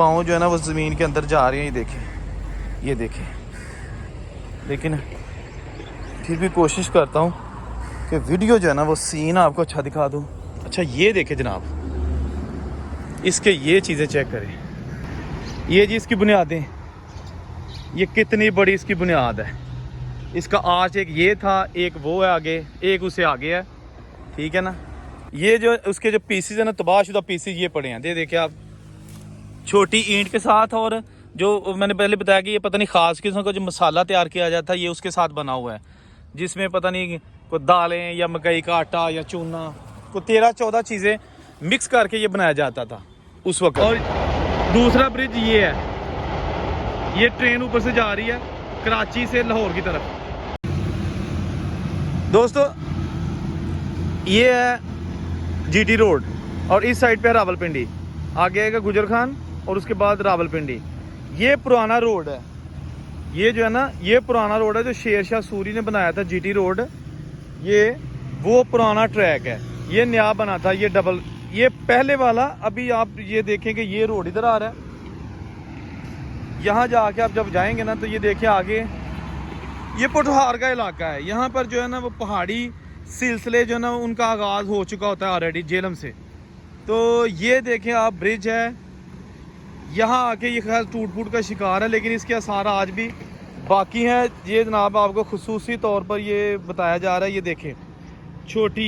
पाँव जो है ना वो ज़मीन के अंदर जा रहे हैं, ये देखें। लेकिन फिर भी कोशिश करता हूँ कि वीडियो जो है ना वो सीन आपको अच्छा दिखा दूँ। अच्छा ये देखें जनाब, इसके ये चीज़ें चेक करें। ये जी इसकी बुनियादें, ये कितनी बड़ी इसकी बुनियाद है। इसका आर्च एक ये था, एक वो है आगे, एक उससे आगे है, ठीक है ना। ये जो उसके जो पीसीज है ना, तबाहशुदा पीसीज ये पड़े हैं, देखिए आप, छोटी ईंट के साथ। और जो मैंने पहले बताया कि ये पता नहीं ख़ास किस्म का जो मसाला तैयार किया जाता है ये उसके साथ बना हुआ है, जिसमें पता नहीं कोई दालें या मकई का आटा या चूना, कोई 13-14 चीज़ें मिक्स करके ये बनाया जाता था उस वक्त। और दूसरा ब्रिज ये है, ये ट्रेन ऊपर से जा रही है कराची से लाहौर की तरफ। दोस्तों ये है जीटी रोड और इस साइड पे है रावलपिंडी, आगे आएगा गुजर खान और उसके बाद रावलपिंडी। ये पुराना रोड है, ये जो है ना ये पुराना रोड है जो शेर शाह सूरी ने बनाया था। जीटी रोड ये वो पुराना ट्रैक है, ये नया बना था, ये डबल, ये पहले वाला। अभी आप ये देखेंगे ये रोड इधर आ रहा है, यहाँ जाके आप जब जाएंगे ना तो ये देखिए आगे ये पोठहार का इलाका है। यहाँ पर जो है ना वो पहाड़ी सिलसिले जो है ना उनका आगाज़ हो चुका होता है ऑलरेडी जेलम से। तो ये देखें आप ब्रिज है, यहाँ आके ये खैर टूट फूट का शिकार है, लेकिन इसके आसार आज भी बाकी हैं। ये जनाब आपको खुसूसी तौर पर ये बताया जा रहा है, ये देखें छोटी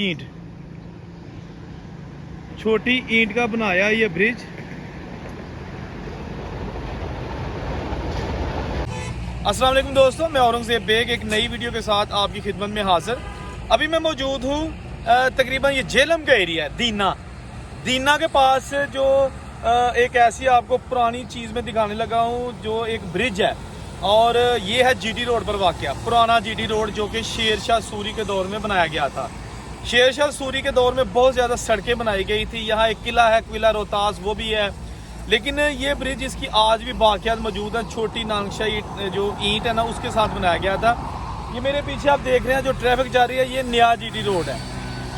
ईंट का बनाया ये ब्रिज। अस्सलाम वालेकुम दोस्तों, मैं औरंगज़ेब बेग एक नई वीडियो के साथ आपकी खिदमत में हाजिर। अभी मैं मौजूद हूँ तकरीबन ये जेलम का एरिया है, दीना के पास, जो एक ऐसी आपको पुरानी चीज़ में दिखाने लगा हूँ जो एक ब्रिज है। और ये है जीटी रोड पर वाक़या, पुराना जीटी रोड जो कि शेर शाह सूरी के दौर में बनाया गया था। शेर शाह सूरी के दौर में बहुत ज़्यादा सड़कें बनाई गई थी। यहाँ एक किला है, किला रोहतास, वो भी है। लेकिन ये ब्रिज इसकी आज भी बाक़ियात मौजूद है। छोटी नांगशा जो ईंट है ना उसके साथ बनाया गया था। ये मेरे पीछे आप देख रहे हैं जो ट्रैफिक जा रही है, ये नया जीटी रोड है।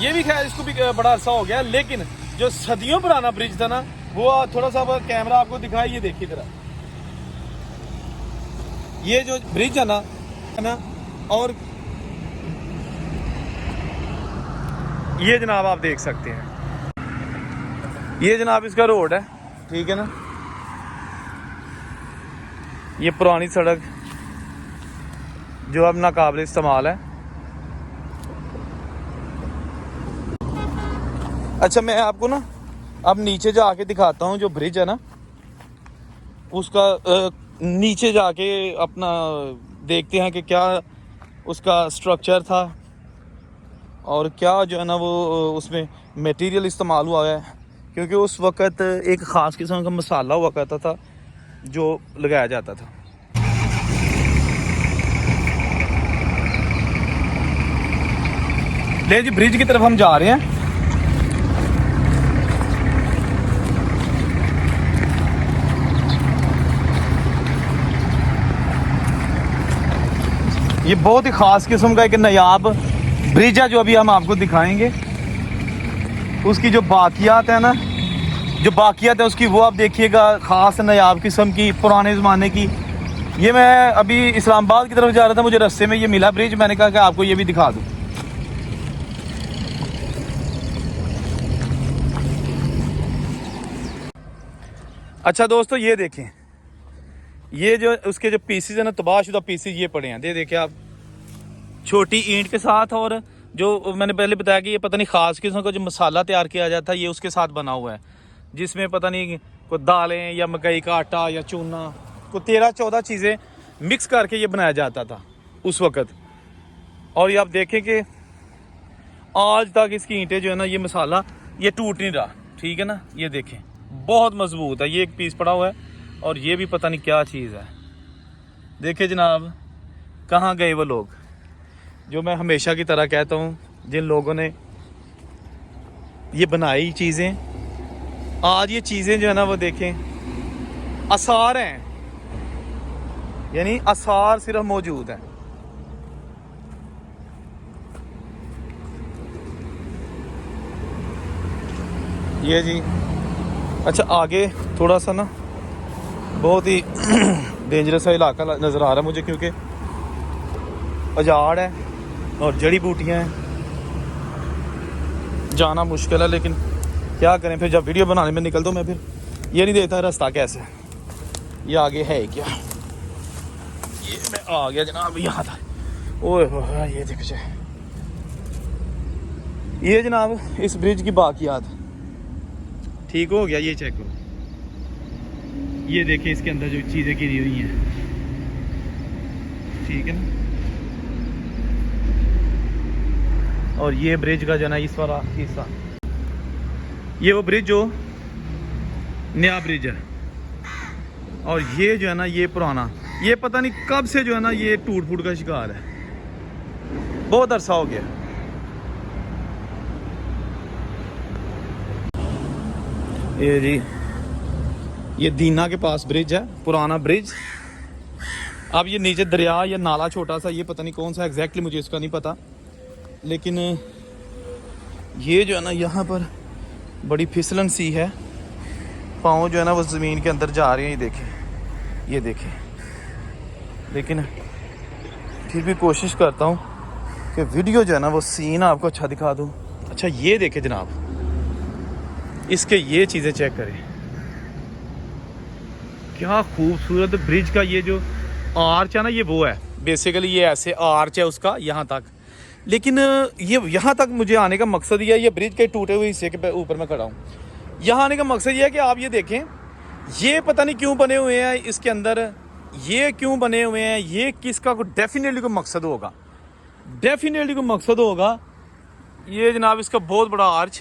ये भी खैर इसको भी बड़ा अरसा हो गया, लेकिन जो सदियों पुराना ब्रिज था ना वो थोड़ा सा कैमरा आपको दिखाई, ये देखिए जरा, ये जो ब्रिज है ना, और ये जनाब आप देख सकते हैं, ये जनाब इसका रोड है, ठीक है ना। ये पुरानी सड़क जो अब नाकाबिल इस्तेमाल है। अच्छा मैं आपको ना अब नीचे जाके दिखाता हूँ, जो ब्रिज है ना उसका नीचे जाके अपना देखते हैं कि क्या उसका स्ट्रक्चर था और क्या जो है ना वो उसमें मटेरियल इस्तेमाल हुआ है। क्योंकि उस वक़्त एक ख़ास किस्म का मसाला हुआ करता था जो लगाया जाता था। ले जी ब्रिज की तरफ हम जा रहे हैं। ये बहुत ही ख़ास किस्म का एक नायाब ब्रिज है जो अभी हम आपको दिखाएंगे। उसकी जो बाकियात है ना, जो बाकियात है उसकी वो आप देखिएगा, ख़ास नायाब किस्म की, पुराने ज़माने की। ये मैं अभी इस्लामाबाद की तरफ जा रहा था, मुझे रास्ते में ये मिला ब्रिज, मैंने कहा कि आपको ये भी दिखा दूँ। अच्छा दोस्तों ये देखें, ये जो उसके जो पीसीज है ना, तबाहशुदा पीसीज ये पड़े हैं, देखिए आप, छोटी ईंट के साथ। और जो मैंने पहले बताया कि ये पता नहीं ख़ास किस्म का जो मसाला तैयार किया जाता है ये उसके साथ बना हुआ है, जिसमें पता नहीं कोई दालें या मकई का आटा या चूना, कोई 13-14 चीज़ें मिक्स करके ये बनाया जाता था उस वक़्त। और ये आप देखें कि आज तक इसकी ईंटें जो है ना, ये मसाला ये टूट नहीं रहा, ठीक है ना। ये देखें बहुत मजबूत है। ये एक पीस पड़ा हुआ है और ये भी पता नहीं क्या चीज़ है। देखिए जनाब, कहाँ गए वो लोग जो मैं हमेशा की तरह कहता हूँ, जिन लोगों ने ये बनाई चीज़ें। आज ये चीज़ें जो है ना वो देखें, आसार हैं, यानी आसार सिर्फ मौजूद हैं। ये जी, अच्छा आगे थोड़ा सा ना बहुत ही डेंजरस सा इलाका नज़र आ रहा है मुझे, क्योंकि उजाड़ है और जड़ी बूटियाँ हैं, जाना मुश्किल है। लेकिन क्या करें, फिर जब वीडियो बनाने में निकल दो मैं फिर ये नहीं देखता रास्ता कैसे है, ये आगे है क्या। ये मैं आ गया जनाब यहाँ था। ओए हो ये देखो, ये जनाब इस ब्रिज की बाकियात ठीक हो गया। ये चेक करो, ये देखिए इसके अंदर जो चीज़ें गिरी हुई हैं, ठीक है ना। और ये ब्रिज का जो है ना इस वाला हिस्सा, ये वो ब्रिज जो नया ब्रिज है, और ये जो है ना ये पुराना, ये पता नहीं कब से जो है ना ये टूट फूट का शिकार है, बहुत अरसा हो गया। ये जी ये दीना के पास ब्रिज है, पुराना ब्रिज। अब ये नीचे दरिया या नाला छोटा सा, ये पता नहीं कौन सा एग्जैक्टली, मुझे इसका नहीं पता। लेकिन ये जो है ना यहाँ पर बड़ी फिसलन सी है, पाँव जो है ना वो ज़मीन के अंदर जा रहे हैं, ये देखें। लेकिन फिर भी कोशिश करता हूँ कि वीडियो जो है ना वो सीन आपको अच्छा दिखा दूँ। अच्छा ये देखें जनाब, इसके ये चीज़ें चेक करें, क्या खूबसूरत ब्रिज का ये जो आर्च है ना, ये वो है बेसिकली, ये ऐसे आर्च है उसका यहाँ तक। लेकिन ये यहाँ तक मुझे आने का मकसद ये है, ये ब्रिज के टूटे हुए हिस्से के ऊपर मैं खड़ा हूँ। यहाँ आने का मकसद ये है कि आप ये देखें, ये पता नहीं क्यों बने हुए हैं इसके अंदर, ये क्यों बने हुए हैं, ये किसका को डेफिनेटली को मकसद होगा, डेफिनेटली को मकसद होगा। ये जनाब इसका बहुत बड़ा आर्च,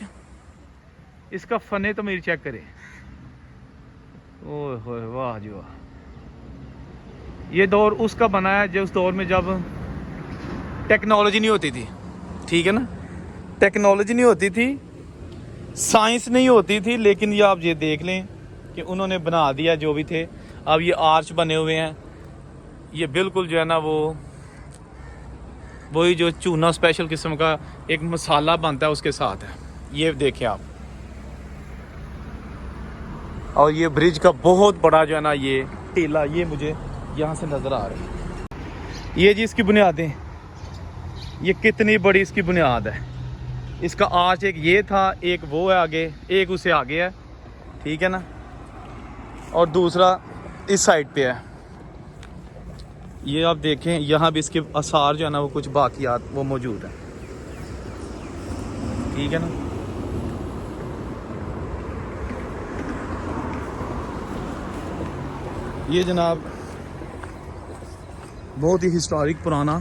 इसका फने तो मेरी चेक करें। ओह हो वाह जी वाह। ये दौर उसका बना है जो उस दौर में जब टेक्नोलॉजी नहीं होती थी, ठीक है ना, टेक्नोलॉजी नहीं होती थी, साइंस नहीं होती थी। लेकिन ये आप ये देख लें कि उन्होंने बना दिया जो भी थे। अब ये आर्च बने हुए हैं, ये बिल्कुल जो है ना वो वही जो चूना स्पेशल किस्म का एक मसाला बनता है उसके साथ है, ये देखें आप। और ये ब्रिज का बहुत बड़ा जो है ना ये टीला, ये मुझे यहाँ से नज़र आ रही है। ये जी इसकी बुनियादें, ये कितनी बड़ी इसकी बुनियाद है। इसका आर्च एक ये था, एक वो है आगे, एक उसे आगे है, ठीक है ना, और दूसरा इस साइड पे है। ये आप देखें यहाँ भी इसके आसार जो है ना वो कुछ बाकियात वो मौजूद है, ठीक है ना। ये जनाब बहुत ही हिस्टोरिक पुराना,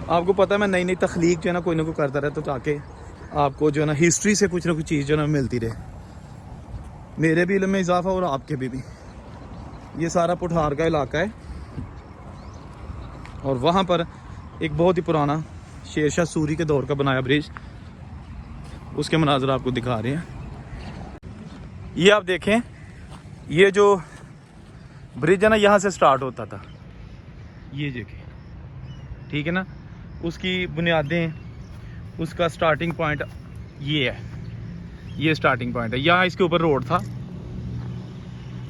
आपको पता है मैं नई नई तख्लीक जो है ना कोई ना कोई करता रहता, तो ताकि आपको जो है ना हिस्ट्री से कुछ ना कुछ चीज़ जो है ना मिलती रहे, मेरे भी इल्म में इजाफा और आपके भी। ये सारा पुठार का इलाका है, और वहाँ पर एक बहुत ही पुराना शेरशाह सूरी के दौर का बनाया ब्रिज, उसके मनाज़र आपको दिखा रहे हैं। ये आप देखें, ये जो ब्रिज है ना यहाँ से स्टार्ट होता था, ये देखें, ठीक है ना, उसकी बुनियादें, उसका स्टार्टिंग पॉइंट ये है, ये स्टार्टिंग पॉइंट है। यहाँ इसके ऊपर रोड था,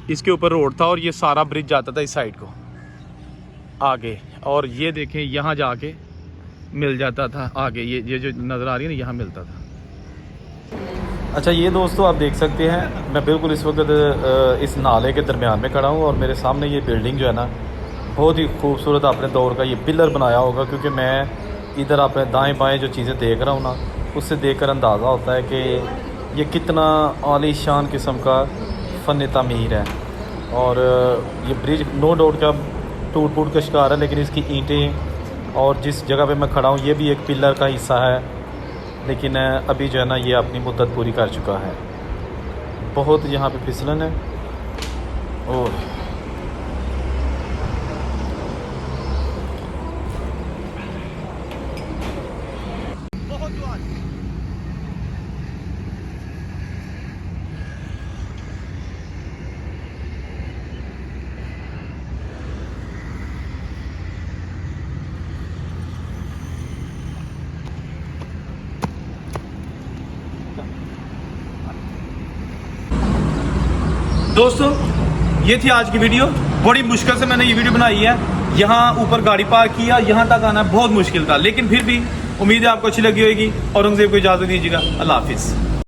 इसके ऊपर रोड था, और ये सारा ब्रिज जाता था इस साइड को आगे, और ये देखें यहाँ जाके मिल जाता था आगे, ये जो नज़र आ रही है ना यहाँ मिलता था। अच्छा ये दोस्तों आप देख सकते हैं, मैं बिल्कुल इस वक्त इस नाले के दरमियान में खड़ा हूँ, और मेरे सामने ये बिल्डिंग जो है ना बहुत ही खूबसूरत अपने दौर का ये पिलर बनाया होगा, क्योंकि मैं इधर अपने दाएं बाएं जो चीज़ें देख रहा हूँ ना, उससे देखकर अंदाज़ा होता है कि ये कितना आलीशान किस्म का फ़न तामीर है। और ये ब्रिज नो डाउट का टूट फूट का शिकार है, लेकिन इसकी ईंटें और जिस जगह पे मैं खड़ा हूँ ये भी एक पिलर का हिस्सा है, लेकिन अभी जो है ना ये अपनी मुद्दत पूरी कर चुका है। बहुत यहाँ पे फिसलन है। ओह दोस्तों ये थी आज की वीडियो। बड़ी मुश्किल से मैंने ये वीडियो बनाई है। यहाँ ऊपर गाड़ी पार्क किया, यहाँ तक आना बहुत मुश्किल था, लेकिन फिर भी उम्मीद है आपको अच्छी लगी होगी। औरंगजेब को इजाज़त दीजिएगा। अल्लाह हाफिज़।